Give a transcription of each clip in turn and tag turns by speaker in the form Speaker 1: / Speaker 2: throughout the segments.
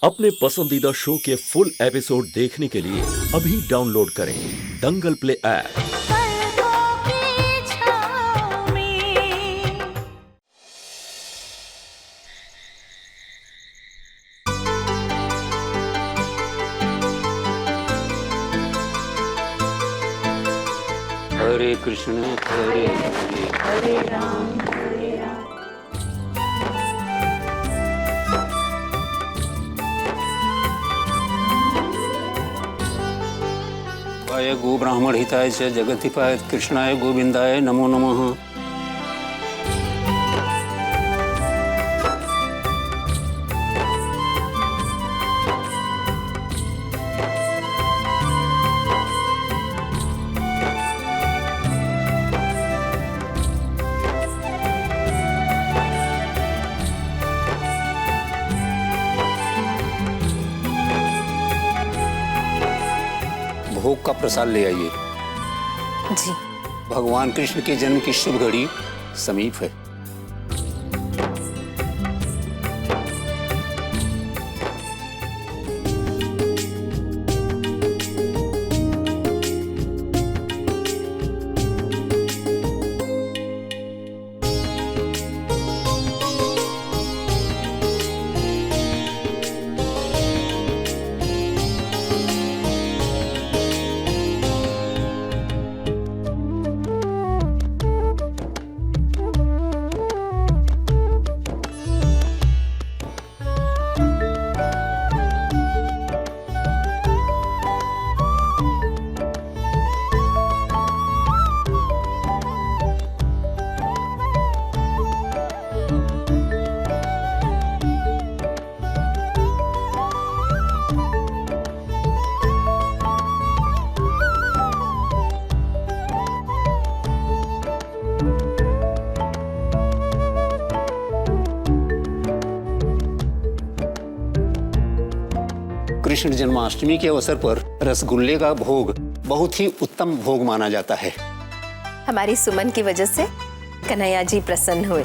Speaker 1: अपने पसंदीदा शो के फुल एपिसोड देखने के लिए अभी डाउनलोड करें दंगल प्ले ऐप।
Speaker 2: हरे कृष्ण हरे हरे हरे राम हरे राम। वाय गो ब्राह्मण हिताय च जगत हिताय कृष्णाय गोविंदाय नमो नमः। भोग का प्रसाद ले आइए।
Speaker 3: जी।
Speaker 2: भगवान कृष्ण के जन्म की शुभ घड़ी समीप है। कृष्ण जन्माष्टमी के अवसर पर रसगुल्ले का भोग बहुत ही उत्तम भोग माना जाता है।
Speaker 3: हमारी सुमन की वजह से कन्हैया जी प्रसन्न हुए।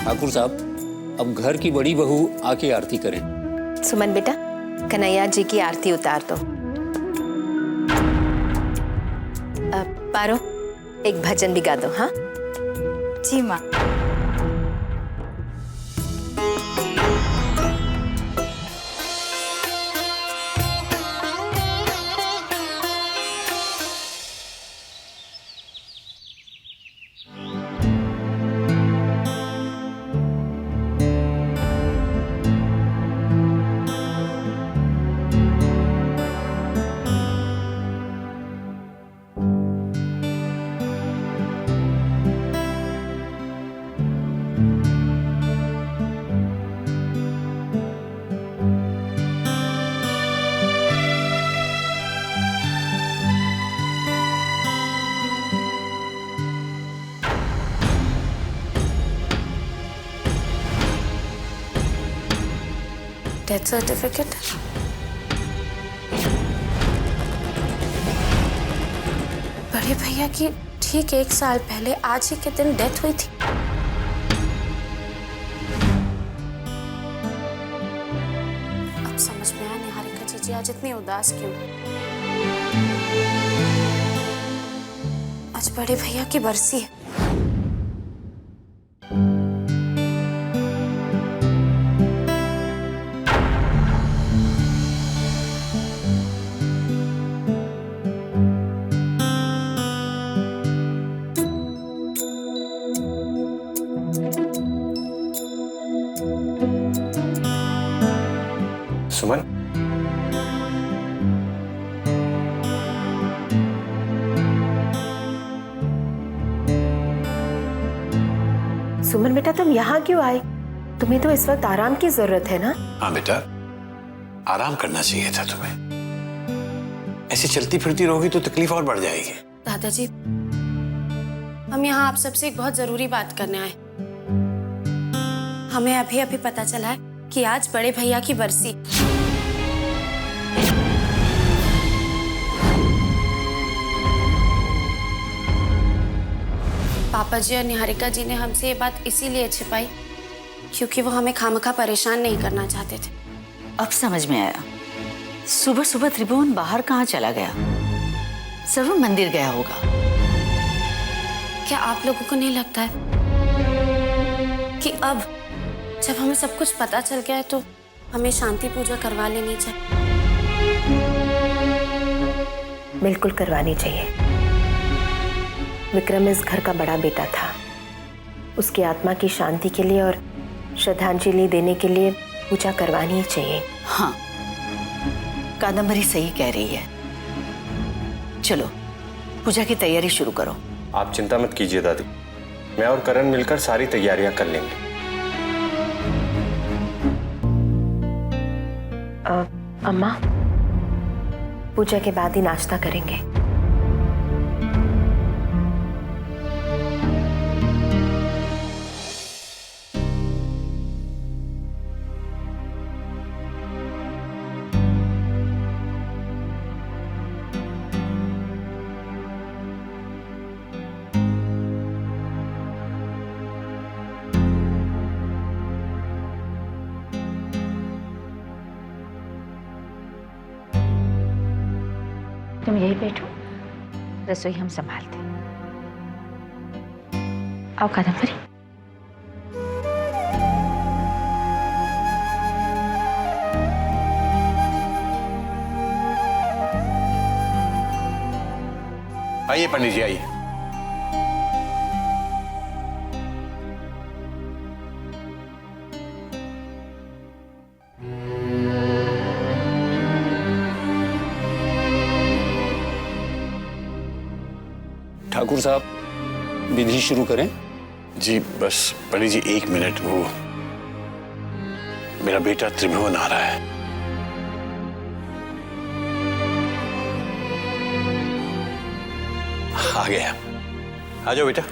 Speaker 2: ठाकुर साहब, अब घर की बड़ी बहू आके आरती करें।
Speaker 3: सुमन बेटा, कन्हैया जी की आरती उतार दो। पारो, एक भजन भी गा दो। हाँ
Speaker 4: जी माँ।
Speaker 5: Death certificate. बड़े भैया की ठीक 1 साल पहले आज ही के दिन डेथ हुई थी। अब समझ में आया निहारिका जीजी आज इतनी उदास क्यों। आज बड़े भैया की बरसी है।
Speaker 6: सुमन,
Speaker 3: सुमन बेटा, तुम यहाँ क्यों आए? तुम्हें तो इस वक्त आराम की जरूरत है ना?
Speaker 6: हाँ बेटा, आराम करना चाहिए था तुम्हें। ऐसे चलती फिरती रहोगी तो तकलीफ और बढ़ जाएगी।
Speaker 5: दादाजी, हम यहाँ आप सबसे एक बहुत जरूरी बात करने आए। हमें अभी अभी पता चला है कि आज बड़े भैया की बरसी। पापा जी और निहारिका जी ने हमसे ये बात इसीलिए छिपाई क्योंकि वो हमें खामखा परेशान नहीं करना चाहते थे।
Speaker 7: अब समझ में आया। सुबह सुबह त्रिभुवन बाहर कहाँ चला गया? जरूर मंदिर गया होगा।
Speaker 5: क्या आप लोगों को नहीं लगता है कि अब जब हमें सब कुछ पता चल गया है तो हमें शांति पूजा करवा लेनी चाहिए?
Speaker 3: बिल्कुल करवानी चाहिए। विक्रम इस घर का बड़ा बेटा था। उसकी आत्मा की शांति के लिए और श्रद्धांजलि देने के लिए पूजा करवानी ही चाहिए।
Speaker 7: हाँ, कादम्बरी सही कह रही है। चलो पूजा की तैयारी शुरू करो।
Speaker 8: आप चिंता मत कीजिए दादी, मैं और करण मिलकर सारी तैयारियां कर लेंगे।
Speaker 3: अम्मा, पूजा के बाद ही नाश्ता करेंगे।
Speaker 7: तुम यही बैठो, रसोई हम संभालते। आओ कादम्बरी।
Speaker 6: आइए पंडित जी, आइए।
Speaker 2: ठाकुर साहब, विधि शुरू करें।
Speaker 6: जी बस पंडित जी 1 मिनट, वो मेरा बेटा त्रिभुवन आ रहा है। आ गया, आ जाओ बेटा।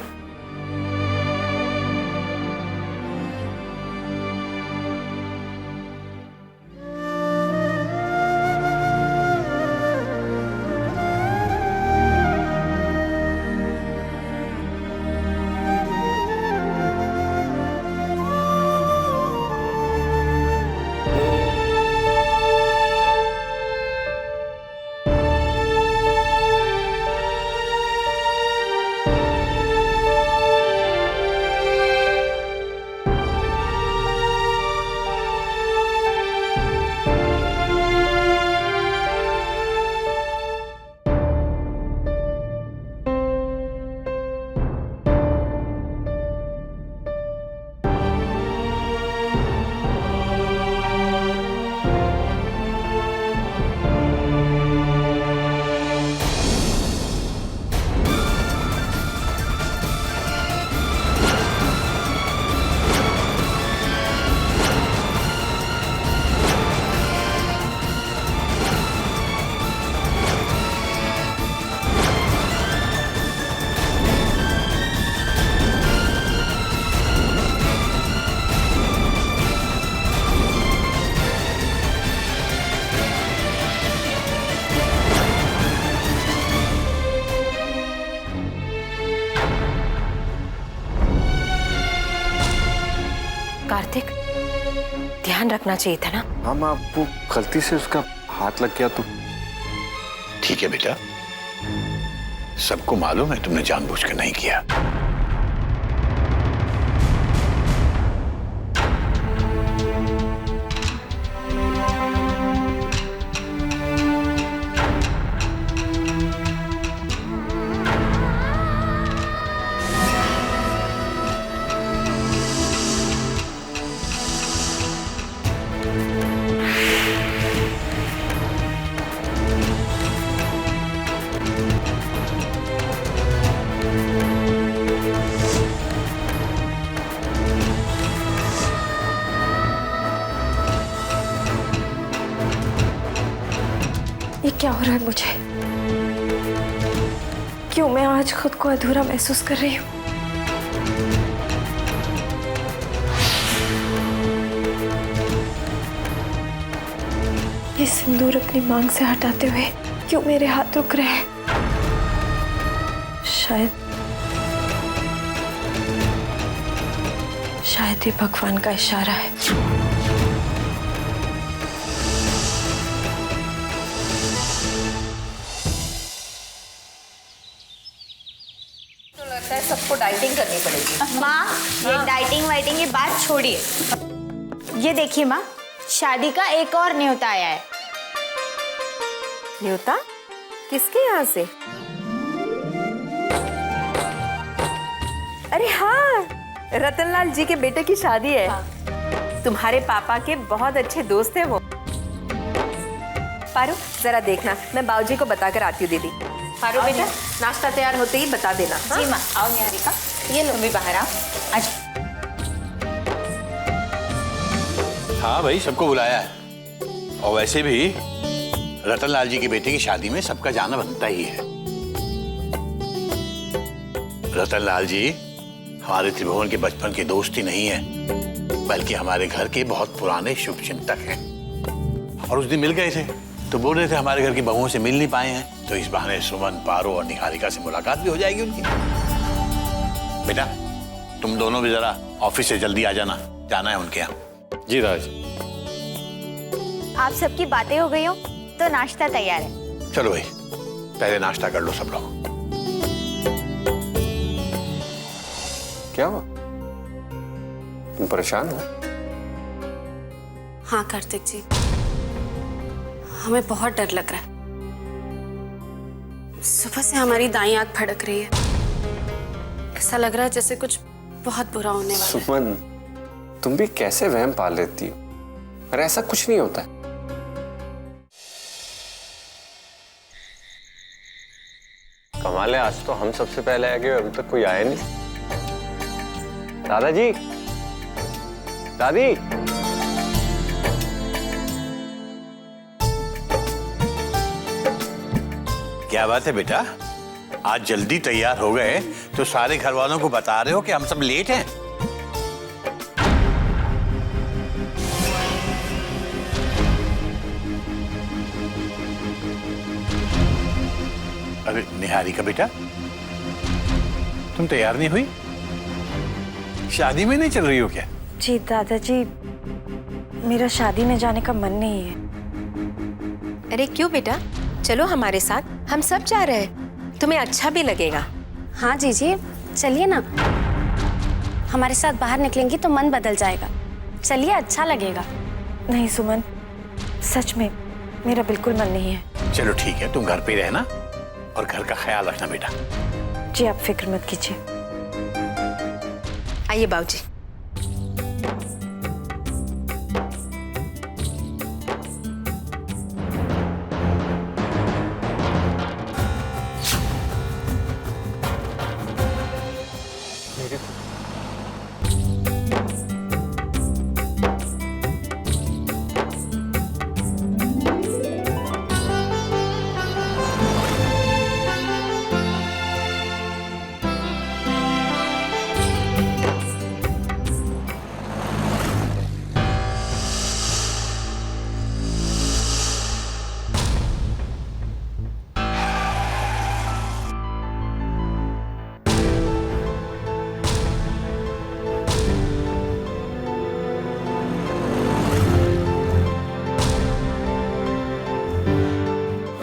Speaker 3: कार्तिक, ध्यान रखना चाहिए था ना।
Speaker 8: हाँ माँ, वो गलती से उसका हाथ लग गया तो।
Speaker 6: ठीक है बेटा, सबको मालूम है तुमने जानबूझ कर नहीं किया।
Speaker 3: ये क्या हो रहा है मुझे?
Speaker 9: क्यों मैं आज खुद को अधूरा महसूस कर रही हूँ। ये सिंदूर अपनी मांग से हटाते हुए क्यों मेरे हाथ रुक रहे हैं? शायद ये भगवान का इशारा है।
Speaker 7: तो लगता है सबको डाइटिंग करनी पड़ेगी।
Speaker 4: माँ, ये डाइटिंग वाइटिंग ये बात छोड़िए। ये देखिए माँ, शादी का एक और न्योता आया है।
Speaker 3: न्योता? किसके यहाँ से? अरे हाँ, रतनलाल जी के बेटे की शादी है। तुम्हारे पापा के बहुत अच्छे दोस्त हैं वो। पारू, जरा देखना, मैं बाबूजी को बताकर आती हूँ। दीदी पारू बेटा, नाश्ता तैयार होते ही बता देना।
Speaker 4: जी माँ। आओ निहारिका, ये लो, तुम भी बाहर आओ। आज
Speaker 6: हाँ भाई, सबको बुलाया है। और वैसे भी रतनलाल जी की बेटे की शादी में सबका जाना बनता ही है। रतनलाल जी हमारे त्रिभुवन के बचपन के दोस्त ही नहीं है, बल्कि हमारे घर के बहुत पुराने शुभचिंतक हैं। और उस दिन मिल गए थे तो बोल रहे थे हमारे घर की बहुओं से मिल नहीं पाए हैं, तो इस बहाने सुमन, पारो और निहारिका से मुलाकात भी हो जाएगी उनकी। बेटा, तुम दोनों भी जरा ऑफिस से जल्दी आ जाना, जाना है उनके यहाँ।
Speaker 8: जी दादाजी।
Speaker 4: आप सबकी बातें हो गई हो तो नाश्ता तैयार है।
Speaker 6: चलो भाई, पहले नाश्ता कर लो सब लोग।
Speaker 8: क्या हुआ? तुम परेशान हो?
Speaker 5: हाँ कार्तिक जी, हमें बहुत डर लग रहा है। सुबह से हमारी दाईं आंख फड़क रही है। ऐसा लग रहा है जैसे कुछ बहुत बुरा होने वाला है।
Speaker 8: सुमन, तुम भी कैसे वहम पाल लेती हो? अरे ऐसा कुछ नहीं होता है। कमाल है, आज तो हम सबसे पहले आ गए, अभी तक कोई आया नहीं। दादाजी, दादी।
Speaker 6: क्या बात है बेटा, आज जल्दी तैयार हो गए तो सारे घर वालों को बता रहे हो कि हम सब लेट हैं? अरे निहारिका बेटा, तुम तैयार नहीं हुई? शादी में नहीं चल रही हो क्या?
Speaker 9: जी दादाजी, मेरा शादी में जाने का मन नहीं है।
Speaker 3: अरे क्यों बेटा, चलो हमारे साथ, हम सब जा रहे हैं, तुम्हें अच्छा भी लगेगा।
Speaker 5: हाँ जीजी, चलिए ना। हमारे साथ बाहर निकलेंगी तो मन बदल जाएगा। चलिए, अच्छा लगेगा।
Speaker 9: नहीं सुमन, सच में मेरा बिल्कुल मन नहीं है।
Speaker 6: चलो ठीक है, तुम घर पे रहना और घर का ख्याल रखना बेटा।
Speaker 9: जी आप फिक्र मत कीजिए।
Speaker 3: आइए बाबूजी।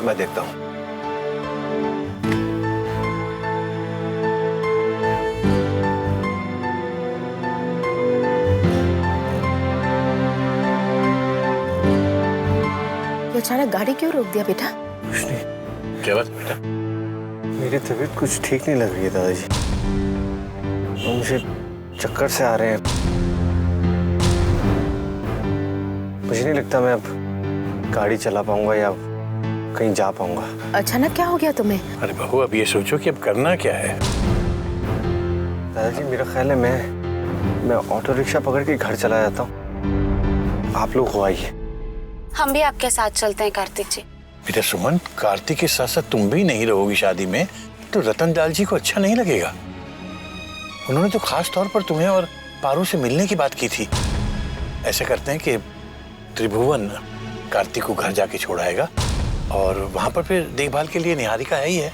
Speaker 8: मैं देखता हूँ।
Speaker 3: अचानक गाड़ी क्यों रोक दिया बेटा?
Speaker 8: कुछ नहीं।
Speaker 6: क्या बात बेटा?
Speaker 8: मेरी तबीयत कुछ ठीक नहीं लग रही है दादाजी, और मुझे चक्कर से आ रहे हैं। मुझे नहीं लगता मैं अब गाड़ी चला पाऊंगा या कहीं जा पाऊंगा।
Speaker 3: अचानक क्या हो गया तुम्हें?
Speaker 6: अरे बहू, अब ये सोचो कि अब करना क्या है।
Speaker 8: दादाजी मेरा ख्याल है मैं ऑटो रिक्शा पकड़ के घर चला जाता हूँ, आप लोग हो आइए।
Speaker 5: हम भी आपके साथ चलते हैं कार्तिक जी।
Speaker 6: बेटा सुमन, कार्तिक के साथ साथ तुम भी नहीं रहोगी शादी में, तो रतनलाल जी को अच्छा नहीं लगेगा। उन्होंने तो खास तौर पर तुम्हें और पारू से मिलने की बात की थी। ऐसे करते हैं कि त्रिभुवन कार्तिक को घर जाके छोड़ाएगा और वहां पर फिर देखभाल के लिए निहारिका है ही है।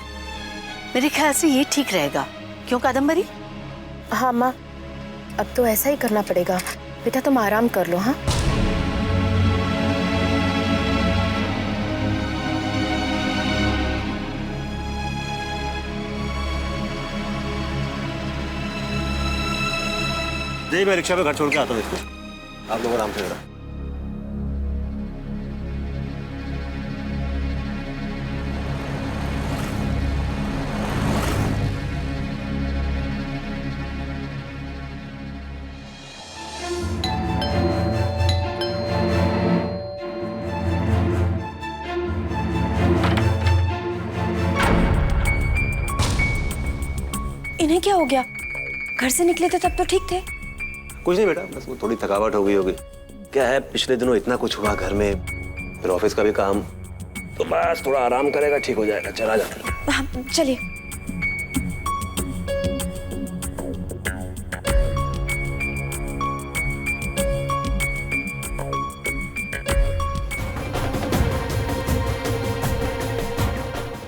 Speaker 7: मेरे ख्याल से ये ठीक रहेगा। क्यों कादम्बरी?
Speaker 3: हाँ माँ, अब तो ऐसा ही करना पड़ेगा। बेटा तुम आराम कर लो। हाँ
Speaker 8: दे, मैं रिक्शा पे घर छोड़ के आता हूँ इसको। आप लोग आराम से रहना।
Speaker 9: इन्हें क्या हो गया? घर से निकले थे तब तो ठीक थे।
Speaker 8: कुछ नहीं बेटा, बस वो थोड़ी थकावट हो गई होगी। क्या है, पिछले दिनों इतना कुछ हुआ घर में, फिर ऑफिस का भी काम, तो बस थोड़ा आराम करेगा, ठीक हो जाएगा। चला जा।
Speaker 9: हाँ, चलिए।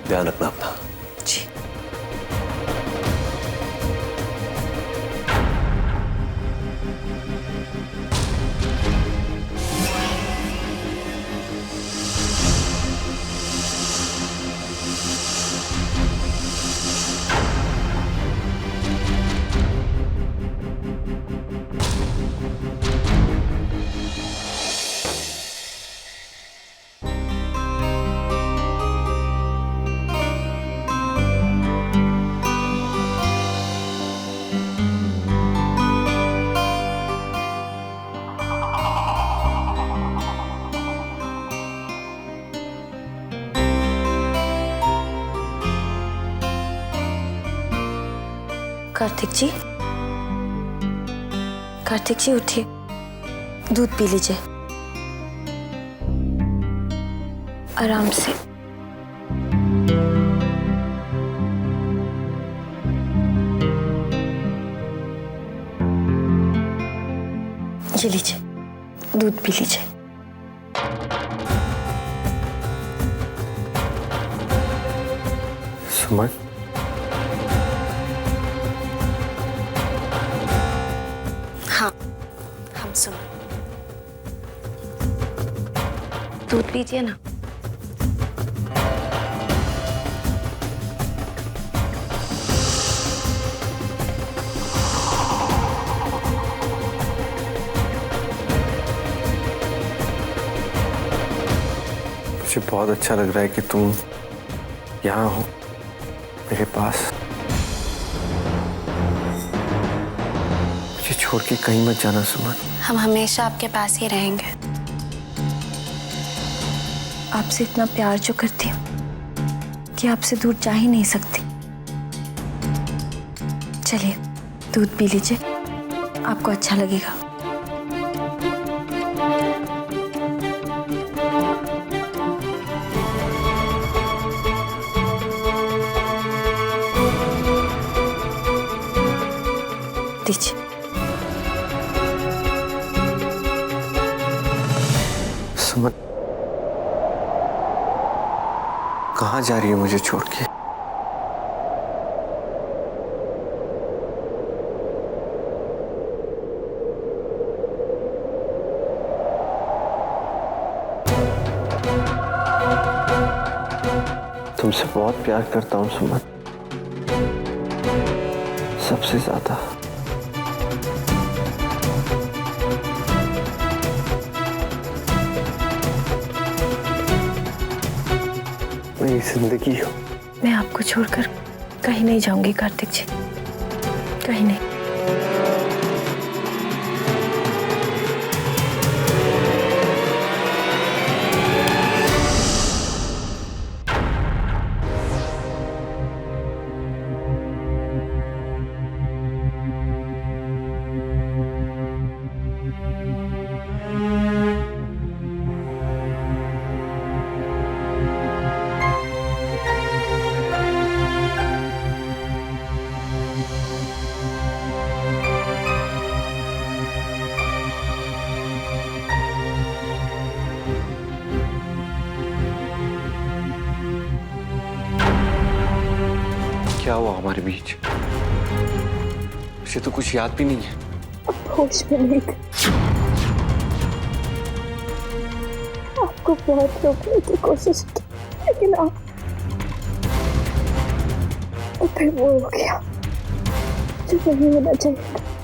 Speaker 8: ध्यान रखना अपना।
Speaker 9: जी। कार्तिक जी उठिए, दूध पी लीजिए आराम से। ये लीजिए, दूध पी लीजिए।
Speaker 8: सुमन,
Speaker 5: हाँ, हम सुन। दूध पीजिए ना।
Speaker 8: मुझे बहुत अच्छा लग रहा है कि तुम यहाँ हो मेरे पास। मुझे छोड़ के कहीं मत जाना सुमन।
Speaker 5: हम हमेशा आपके पास ही रहेंगे।
Speaker 9: आपसे इतना प्यार जो करती हूँ कि आपसे दूर जा ही नहीं सकती। चलिए, दूध पी लीजिए, आपको अच्छा लगेगा। दीजिए।
Speaker 8: सुमन, कहाँ जा रही है मुझे छोड़ के? तुमसे बहुत प्यार करता हूँ सुमन, सबसे ज्यादा। मेरी जिंदगी हो।
Speaker 9: मैं आपको छोड़कर कहीं नहीं जाऊंगी कार्तिक जी, कहीं नहीं।
Speaker 8: क्या हुआ हमारे बीच? उसे तो कुछ याद भी नहीं है।
Speaker 9: अब होश में नहीं थे। आपको बहुत रोकने की कोशिश की, लेकिन आप और फिर वो हो गया जो नहीं होना चाहिए।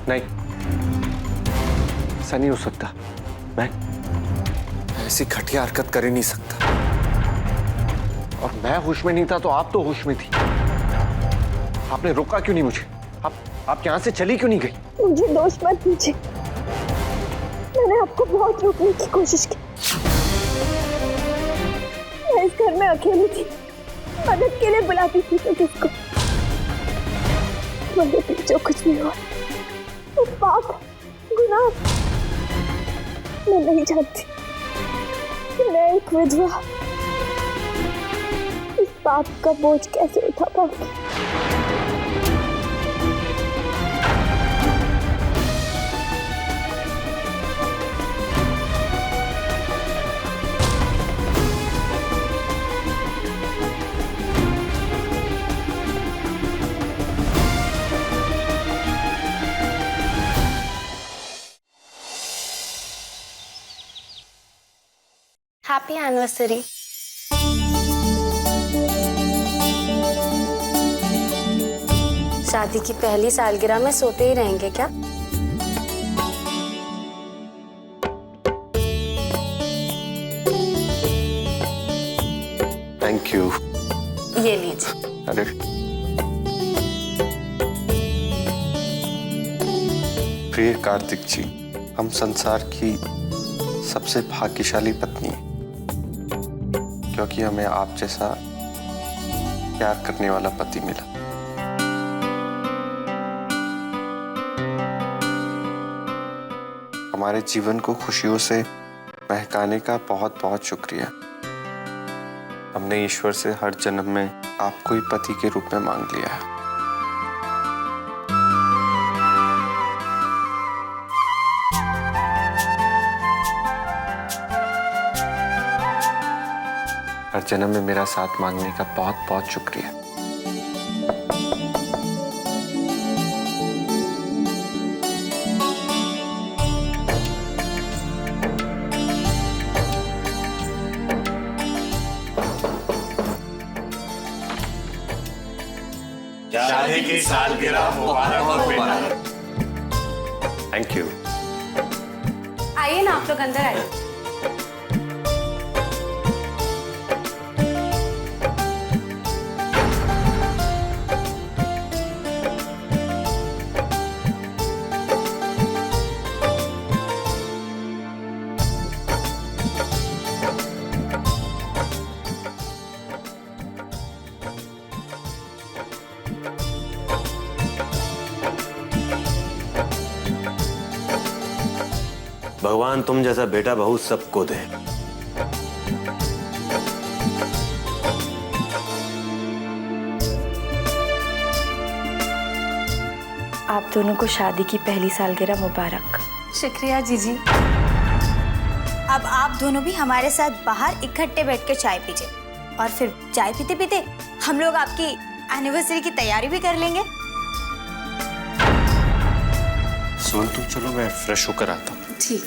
Speaker 8: नहीं, ऐसा नहीं हो सकता। मैं ऐसी घटिया हरकत कर ही नहीं सकता। और मैं होश में नहीं था तो आप तो होश में थी। आपने रोका क्यों नहीं मुझे? आप यहाँ से चली क्यों नहीं गई?
Speaker 9: मुझे दोष मत दीजिए, मैंने आपको बहुत रोकने की कोशिश की। मैं इस घर में अकेली थी, मदद के लिए बुलाती थी तो किसको? मेरे लिए जो कुछ भी हुआ वो पाप, गुनाह, मैं नहीं जानती कि मैं एक विधवा इस पाप का बोझ कैसे उठा पाऊंगी।
Speaker 5: Happy anniversary. शादी की पहली सालगिरह में सोते ही रहेंगे क्या?
Speaker 8: Thank you.
Speaker 5: ये लीजिए।
Speaker 8: अरे प्रिय कार्तिक जी, हम संसार की सबसे भाग्यशाली पत्नी हैं, क्योंकि हमें आप जैसा प्यार करने वाला पति मिला। हमारे जीवन को खुशियों से महकाने का बहुत बहुत शुक्रिया। हमने ईश्वर से हर जन्म में आपको ही पति के रूप में मांग लिया है। हर जन्म में मेरा साथ मांगने का बहुत बहुत शुक्रिया।
Speaker 6: शादी की सालगिरह मुबारक हो बेटा।
Speaker 8: Thank you.
Speaker 5: आइए ना आप लोग अंदर आइए।
Speaker 8: भगवान तुम जैसा बेटा बहू सबको दे।
Speaker 3: आप दोनों को शादी की पहली सालगिरह मुबारक।
Speaker 5: शुक्रिया जीजी।
Speaker 4: अब आप दोनों भी हमारे साथ बाहर इकट्ठे बैठ के चाय पीजिए और फिर चाय पीते पीते हम लोग आपकी एनिवर्सरी की तैयारी भी कर लेंगे।
Speaker 8: सुन तुम चलो, मैं फ्रेश होकर आता हूँ।
Speaker 5: ठीक।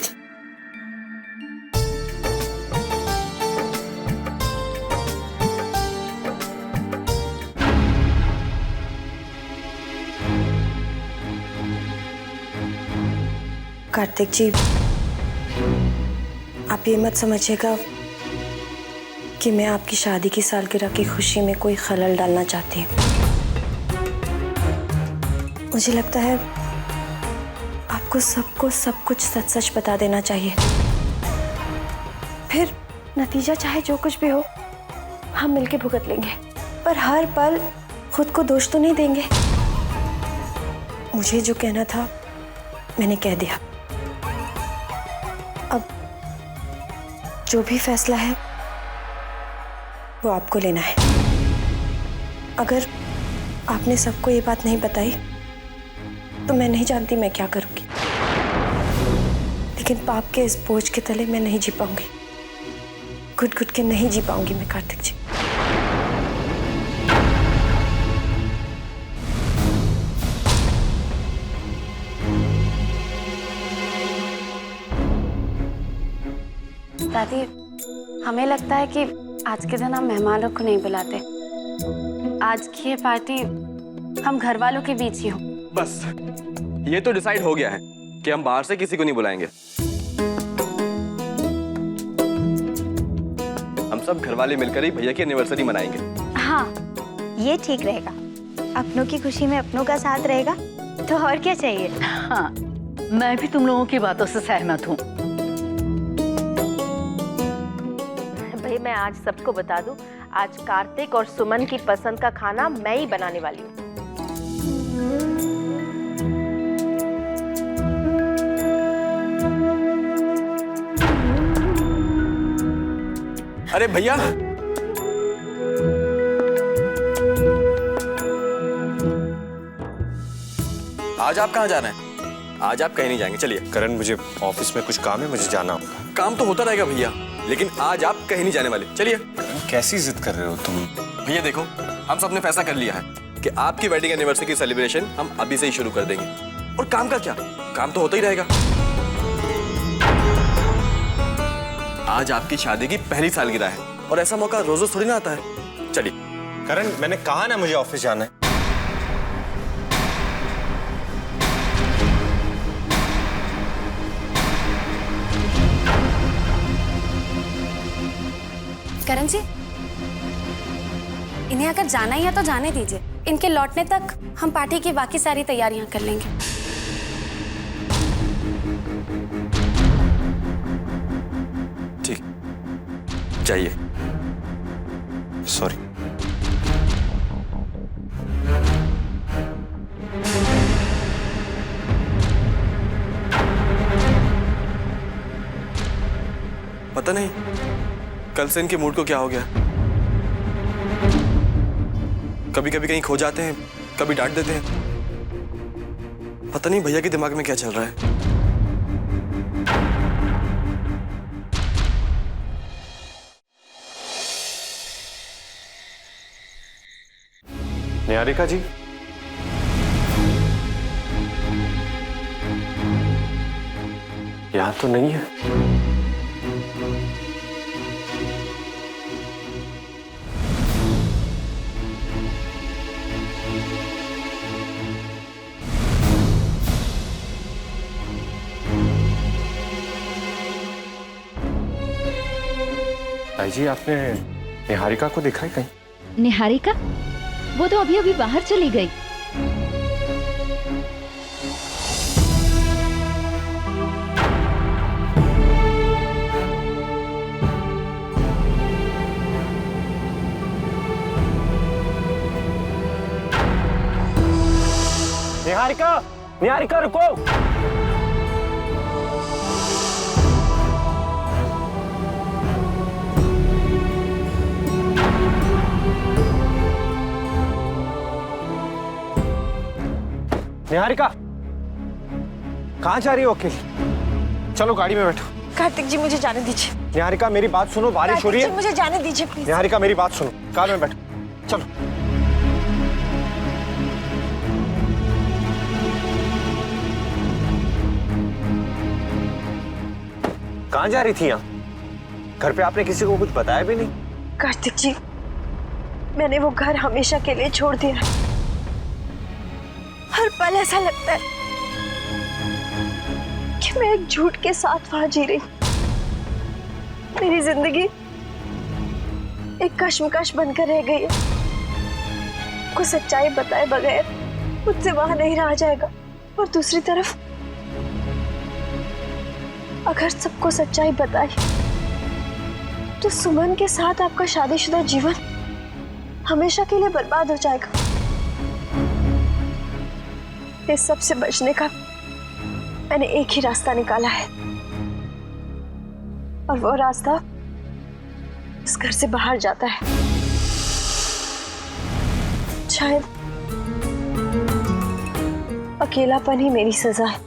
Speaker 3: कार्तिक जी, आप ये मत समझिएगा कि मैं आपकी शादी की सालगिरह की खुशी में कोई खलल डालना चाहती हूँ। मुझे लगता है आपको सबको सब कुछ सच सच बता देना चाहिए, फिर नतीजा चाहे जो कुछ भी हो हम मिलके भुगत लेंगे, पर हर पल खुद को दोष तो नहीं देंगे। मुझे जो कहना था मैंने कह दिया। अब जो भी फैसला है वो आपको लेना है। अगर आपने सबको ये बात नहीं बताई तो मैं नहीं जानती मैं क्या करूंगी, लेकिन पाप के इस बोझ के तले मैं नहीं जी पाऊंगी, घुट घुट के नहीं जी पाऊंगी मैं कार्तिक जी।
Speaker 5: दादी, हमें लगता है कि आज के दिन हम मेहमानों को नहीं बुलाते। आज की ये पार्टी हम घर वालों के बीच ही हो।
Speaker 10: बस ये तो डिसाइड हो गया है कि हम बाहर से किसी को नहीं बुलाएंगे। हम सब घर वाले मिलकर ही भैया की एनिवर्सरी मनाएंगे।
Speaker 4: हाँ, ये ठीक रहेगा। अपनों की खुशी में अपनों का साथ रहेगा तो और क्या चाहिए।
Speaker 7: हाँ, मैं भी तुम लोगों की बातों से सहमत हूँ।
Speaker 11: भाई मैं आज सबको बता दूं, आज कार्तिक और सुमन की पसंद का खाना मैं ही बनाने वाली हूँ।
Speaker 10: अरे भैया, आज आप कहाँ जा रहे हैं? आज आप कहीं नहीं जाएंगे, चलिए।
Speaker 8: करण, मुझे ऑफिस में कुछ काम है, मुझे जाना होगा।
Speaker 10: काम तो होता रहेगा भैया, लेकिन आज आप कहीं नहीं जाने वाले, चलिए।
Speaker 8: कैसी जिद कर रहे हो तुम?
Speaker 10: भैया देखो, हम सब ने फैसला कर लिया है कि आपकी वेडिंग एनिवर्सरी की सेलिब्रेशन हम अभी से ही शुरू कर देंगे। और काम का क्या, काम तो होता ही रहेगा। आज आपकी शादी की पहली सालगिरह है और ऐसा मौका रोज रोज थोड़ी ना आता है। चलिए।
Speaker 8: करण, मैंने कहा ना मुझे ऑफिस जाना है।
Speaker 5: करण जी, इन्हें अगर जाना ही है तो जाने दीजिए। इनके लौटने तक हम पार्टी की बाकी सारी तैयारियां कर लेंगे।
Speaker 10: ठीक, जाइए।
Speaker 8: सॉरी।
Speaker 10: पता नहीं कल से इनके मूड को क्या हो गया। कभी कभी कहीं खो जाते हैं, कभी डांट देते हैं। पता नहीं भैया के दिमाग में क्या चल रहा है।
Speaker 8: निहारिका जी, यहाँ तो नहीं है। भाई जी, आपने निहारिका को देखा है कहीं?
Speaker 9: निहारिका? वो तो अभी अभी बाहर चली गई।
Speaker 8: निहारिका, निहारिका रुको। निहारिका, कहाँ जा रही हो अकेली? चलो गाड़ी में बैठो।
Speaker 3: कार्तिक जी, मुझे जाने दीजिए।
Speaker 8: निहारिका, मेरी बात सुनो, बारिश हो रही है।
Speaker 3: मुझे जाने दीजिए प्लीज।
Speaker 8: निहारिका, मेरी बात सुनो, कार में बैठो। चलो। कहाँ जा रही थी यहाँ? घर पे आपने किसी को कुछ बताया भी नहीं।
Speaker 3: कार्तिक जी, मैंने वो घर हमेशा के लिए छोड़ दिया। हर पल ऐसा लगता है कि मैं एक झूठ के साथ वहां जी रही। मेरी जिंदगी एक कश्मकश बनकर रह गई है। को सच्चाई बताए बगैर मुझसे वहां नहीं रहा जाएगा। और दूसरी तरफ अगर सबको सच्चाई बताई तो सुमन के साथ आपका शादीशुदा जीवन हमेशा के लिए बर्बाद हो जाएगा। इस सब से बचने का मैंने एक ही रास्ता निकाला है, और वो रास्ता इस घर से बाहर जाता है। शायद अकेलापन ही मेरी सजा है।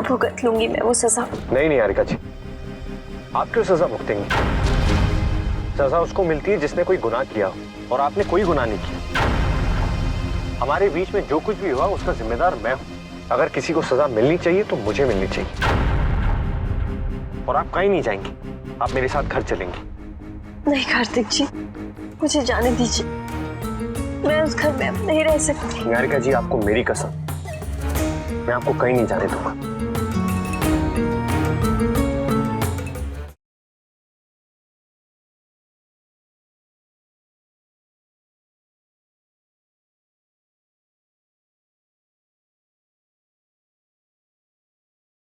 Speaker 3: भुगत लूंगी मैं वो सजा।
Speaker 8: नहीं निहारिका जी, आप क्यों सजा भुगतेंगी? सजा उसको मिलती है जिसने कोई गुनाह किया, और आपने कोई गुनाह नहीं किया। हमारे बीच में जो कुछ भी हुआ उसका जिम्मेदार मैं हूं। अगर किसी को सजा मिलनी चाहिए तो मुझे मिलनी चाहिए। और आप कहीं नहीं जाएंगी, आप मेरे साथ घर चलेंगी।
Speaker 9: नहीं कार्तिक जी, मुझे जाने दीजिए, मैं उस घर में अब नहीं रह सकती।
Speaker 8: निहारिका जी, आपको मेरी कसम, मैं आपको कहीं नहीं जाने दूंगा।